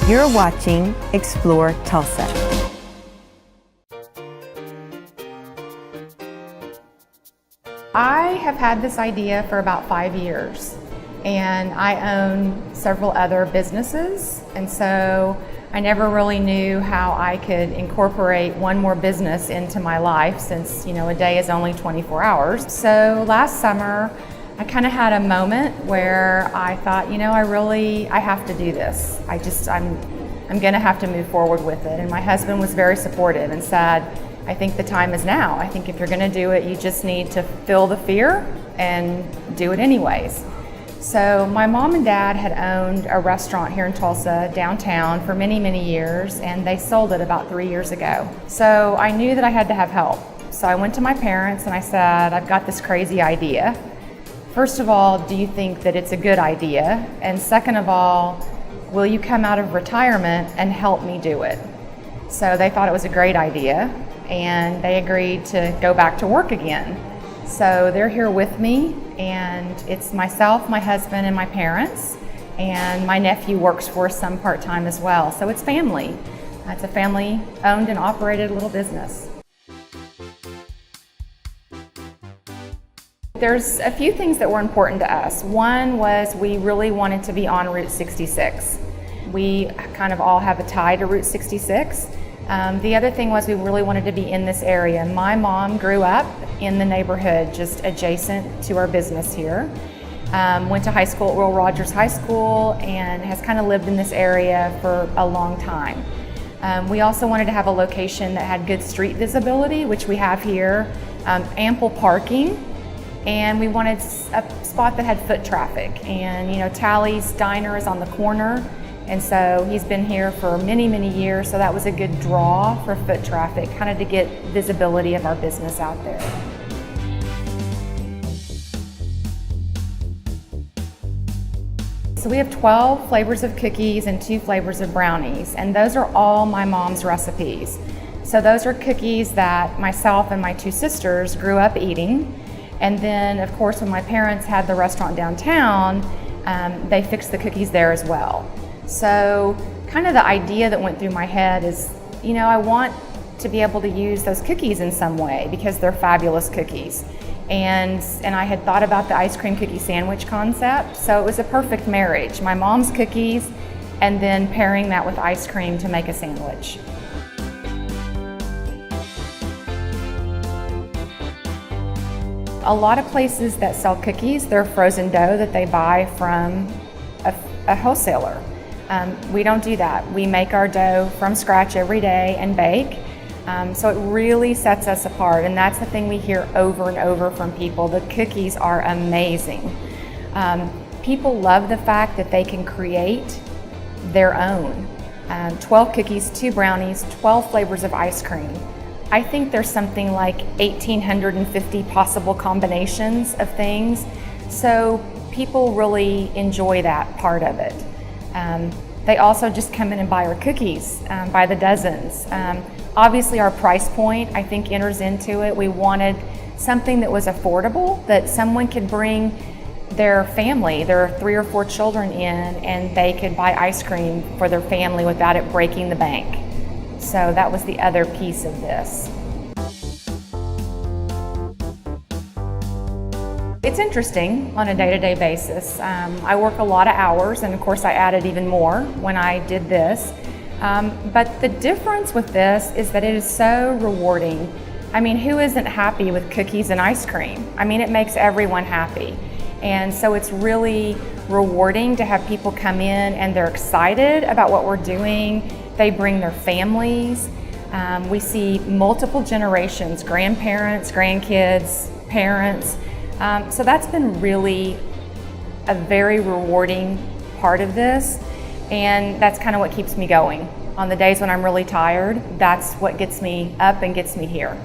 You're watching Explore Tulsa. I have had this idea for about 5 years, and I own several other businesses, and so I never really knew how I could incorporate one more business into my life since, a day is only 24 hours. So last summer, I kind of had a moment where I thought, I have to do this. I'm going to have to move forward with it. And my husband was very supportive and said, I think the time is now. I think if you're going to do it, you just need to feel the fear and do it anyways. So my mom and dad had owned a restaurant here in Tulsa downtown for many, many years, and they sold it about 3 years ago. So I knew that I had to have help. So I went to my parents and I said, I've got this crazy idea. First of all, do you think that it's a good idea? And second of all, will you come out of retirement and help me do it? So they thought it was a great idea, and they agreed to go back to work again. So they're here with me, and it's myself, my husband, and my parents, and my nephew works for us some part-time as well. So it's family. It's a family-owned and operated little business. There's a few things that were important to us. One was we really wanted to be on Route 66. We kind of all have a tie to Route 66. The other thing was we really wanted to be in this area. My mom grew up in the neighborhood just adjacent to our business here. Went to high school at Will Rogers High School and has kind of lived in this area for a long time. We also wanted to have a location that had good street visibility, which we have here, ample parking, and we wanted a spot that had foot traffic. And Tally's Diner is on the corner, and so he's been here for many, many years, so that was a good draw for foot traffic, kind of to get visibility of our business out there. So we have 12 flavors of cookies and 2 flavors of brownies, and those are all my mom's recipes. So those are cookies that myself and my 2 sisters grew up eating. And then, of course, when my parents had the restaurant downtown, they fixed the cookies there as well. So kind of the idea that went through my head is, I want to be able to use those cookies in some way because they're fabulous cookies. And I had thought about the ice cream cookie sandwich concept, so it was a perfect marriage. My mom's cookies and then pairing that with ice cream to make a sandwich. A lot of places that sell cookies, they're frozen dough that they buy from a wholesaler. We don't do that. We make our dough from scratch every day and bake. So it really sets us apart, and that's the thing we hear over and over from people. The cookies are amazing. People love the fact that they can create their own. 12 cookies, 2 brownies, 12 flavors of ice cream. I think there's something like 1,850 possible combinations of things, so people really enjoy that part of it. They also just come in and buy our cookies by the dozens. Obviously our price point, I think, enters into it. We wanted something that was affordable, that someone could bring their family, their 3 or 4 children in, and they could buy ice cream for their family without it breaking the bank. So that was the other piece of this. It's interesting on a day-to-day basis. I work a lot of hours, and of course I added even more when I did this. But the difference with this is that it is so rewarding. I mean, who isn't happy with cookies and ice cream? I mean, it makes everyone happy. And so it's really rewarding to have people come in and they're excited about what we're doing. They bring their families. We see multiple generations, grandparents, grandkids, parents. So that's been really a very rewarding part of this, and that's kind of what keeps me going. On the days when I'm really tired, that's what gets me up and gets me here.